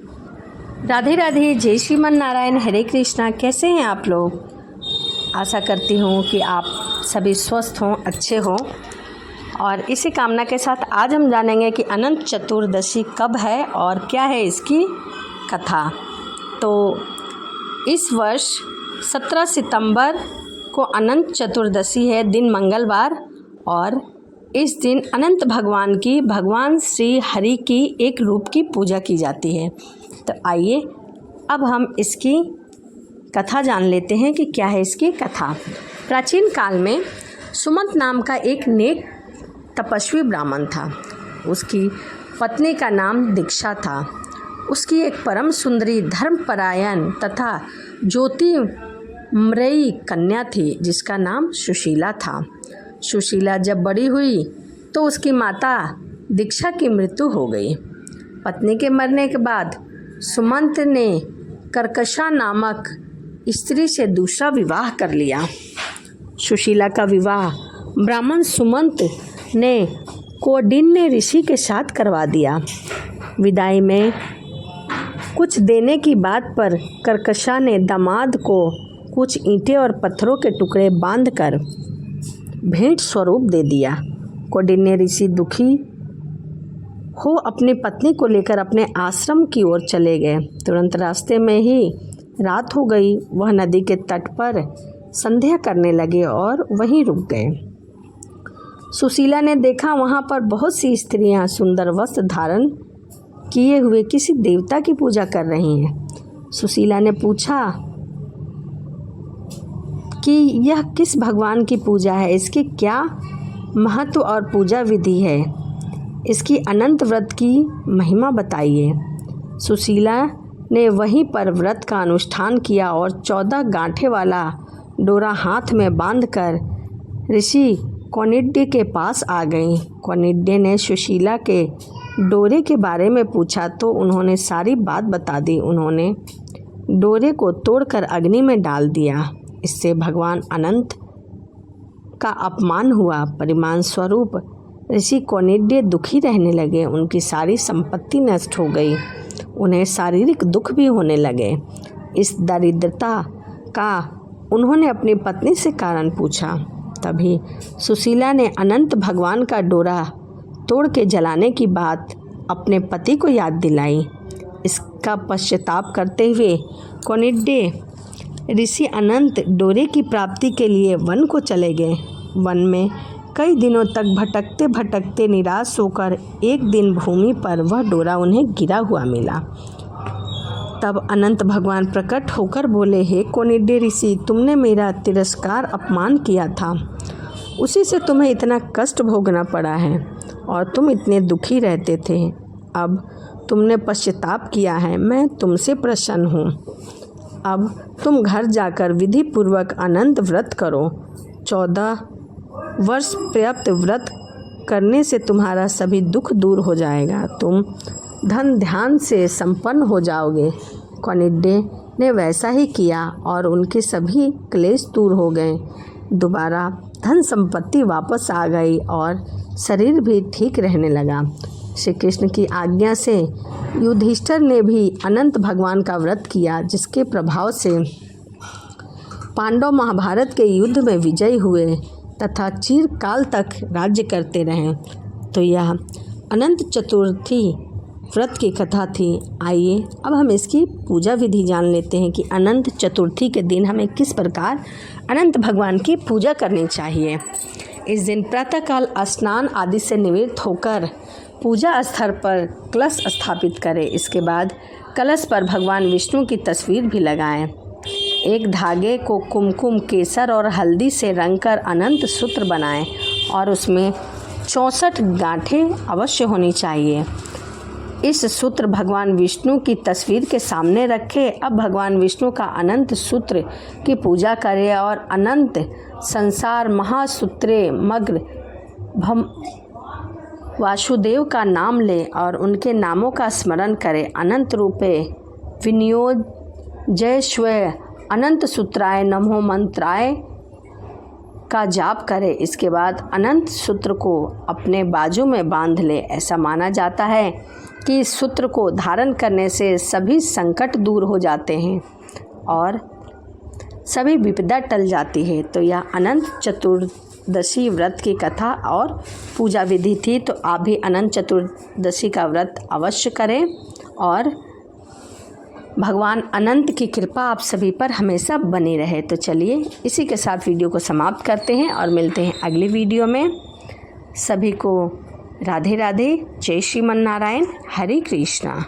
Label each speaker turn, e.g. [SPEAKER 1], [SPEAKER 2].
[SPEAKER 1] राधे राधे, जय श्रीमन नारायण, हरे कृष्णा। कैसे हैं आप लोग? आशा करती हूँ कि आप सभी स्वस्थ हों, अच्छे हों। और इसी कामना के साथ आज हम जानेंगे कि अनंत चतुर्दशी कब है और क्या है इसकी कथा। तो इस वर्ष 17 सितंबर को अनंत चतुर्दशी है, दिन मंगलवार। और इस दिन अनंत भगवान श्री हरि की एक रूप की पूजा की जाती है। तो आइए अब हम इसकी कथा जान लेते हैं कि क्या है इसकी कथा। प्राचीन काल में सुमंत नाम का एक नेक तपस्वी ब्राह्मण था। उसकी पत्नी का नाम दीक्षा था। उसकी एक परम सुंदरी, धर्मपरायण तथा ज्योतिर्मयी कन्या थी जिसका नाम सुशीला था। सुशीला जब बड़ी हुई तो उसकी माता दीक्षा की मृत्यु हो गई। पत्नी के मरने के बाद सुमंत ने कर्कशा नामक स्त्री से दूसरा विवाह कर लिया। सुशीला का विवाह ब्राह्मण सुमंत ने कौंडिन्य ऋषि के साथ करवा दिया। विदाई में कुछ देने की बात पर कर्कशा ने दामाद को कुछ ईंटें और पत्थरों के टुकड़े बांधकर भेंट स्वरूप दे दिया। कौंडिन्य ऋषि दुखी हो अपनी पत्नी को लेकर अपने आश्रम की ओर चले गए। तुरंत रास्ते में ही रात हो गई। वह नदी के तट पर संध्या करने लगे और वहीं रुक गए। सुशीला ने देखा वहाँ पर बहुत सी स्त्रियाँ सुंदर वस्त्र धारण किए हुए किसी देवता की पूजा कर रही हैं। सुशीला ने पूछा कि यह किस भगवान की पूजा है, इसकी क्या महत्व और पूजा विधि है, इसकी अनंत व्रत की महिमा बताइए। सुशीला ने वहीं पर व्रत का अनुष्ठान किया और 14 गांठे वाला डोरा हाथ में बांधकर ऋषि कौंडिन्य के पास आ गई। कौंडिन्य ने सुशीला के डोरे के बारे में पूछा तो उन्होंने सारी बात बता दी। उन्होंने डोरे को तोड़कर अग्नि में डाल दिया। इससे भगवान अनंत का अपमान हुआ। परिणाम स्वरूप ऋषि कौंडिन्य दुखी रहने लगे। उनकी सारी संपत्ति नष्ट हो गई। उन्हें शारीरिक दुख भी होने लगे। इस दरिद्रता का उन्होंने अपनी पत्नी से कारण पूछा। तभी सुशीला ने अनंत भगवान का डोरा तोड़ के जलाने की बात अपने पति को याद दिलाई। इसका पश्चाताप करते हुए कौंडिन्य ऋषि अनंत डोरे की प्राप्ति के लिए वन को चले गए। वन में कई दिनों तक भटकते भटकते निराश होकर एक दिन भूमि पर वह डोरा उन्हें गिरा हुआ मिला। तब अनंत भगवान प्रकट होकर बोले, हे कौंडिन्य ऋषि, तुमने मेरा तिरस्कार अपमान किया था, उसी से तुम्हें इतना कष्ट भोगना पड़ा है और तुम इतने दुखी रहते थे। अब तुमने पश्चाताप किया है, मैं तुमसे प्रसन्न हूँ। अब तुम घर जाकर विधि पूर्वक अनंत व्रत करो। 14 वर्ष पर्याप्त व्रत करने से तुम्हारा सभी दुख दूर हो जाएगा। तुम धन ध्यान से संपन्न हो जाओगे। कौंडिन्य ने वैसा ही किया और उनके सभी क्लेश दूर हो गए। दोबारा धन संपत्ति वापस आ गई और शरीर भी ठीक रहने लगा। श्री कृष्ण की आज्ञा से युधिष्ठिर ने भी अनंत भगवान का व्रत किया, जिसके प्रभाव से पांडव महाभारत के युद्ध में विजयी हुए तथा चिरकाल तक राज्य करते रहे। तो यह अनंत चतुर्थी व्रत की कथा थी। आइए अब हम इसकी पूजा विधि जान लेते हैं कि अनंत चतुर्थी के दिन हमें किस प्रकार अनंत भगवान की पूजा करनी चाहिए। इस दिन प्रातःकाल स्नान आदि से निवृत्त होकर पूजा स्थल पर कलश स्थापित करें। इसके बाद कलश पर भगवान विष्णु की तस्वीर भी लगाएं। एक धागे को कुमकुम, केसर और हल्दी से रंगकर अनंत सूत्र बनाएं और उसमें 64 गांठें अवश्य होनी चाहिए। इस सूत्र भगवान विष्णु की तस्वीर के सामने रखें। अब भगवान विष्णु का अनंत सूत्र की पूजा करें और अनंत संसार महासूत्रे मग्न वासुदेव का नाम लें और उनके नामों का स्मरण करें। अनंत रूपे विनियोग जय स्वय अनंत सूत्राय नमो मंत्राय का जाप करें। इसके बाद अनंत सूत्र को अपने बाजू में बांध ले। ऐसा माना जाता है कि इस सूत्र को धारण करने से सभी संकट दूर हो जाते हैं और सभी विपदा टल जाती है। तो यह अनंत चतुर्दशी व्रत की कथा और पूजा विधि थी। तो आप भी अनंत चतुर्दशी का व्रत अवश्य करें और भगवान अनंत की कृपा आप सभी पर हमेशा बनी रहे। तो चलिए इसी के साथ वीडियो को समाप्त करते हैं और मिलते हैं अगली वीडियो में। सभी को राधे राधे, जय श्रीमन नारायण, हरे कृष्णा।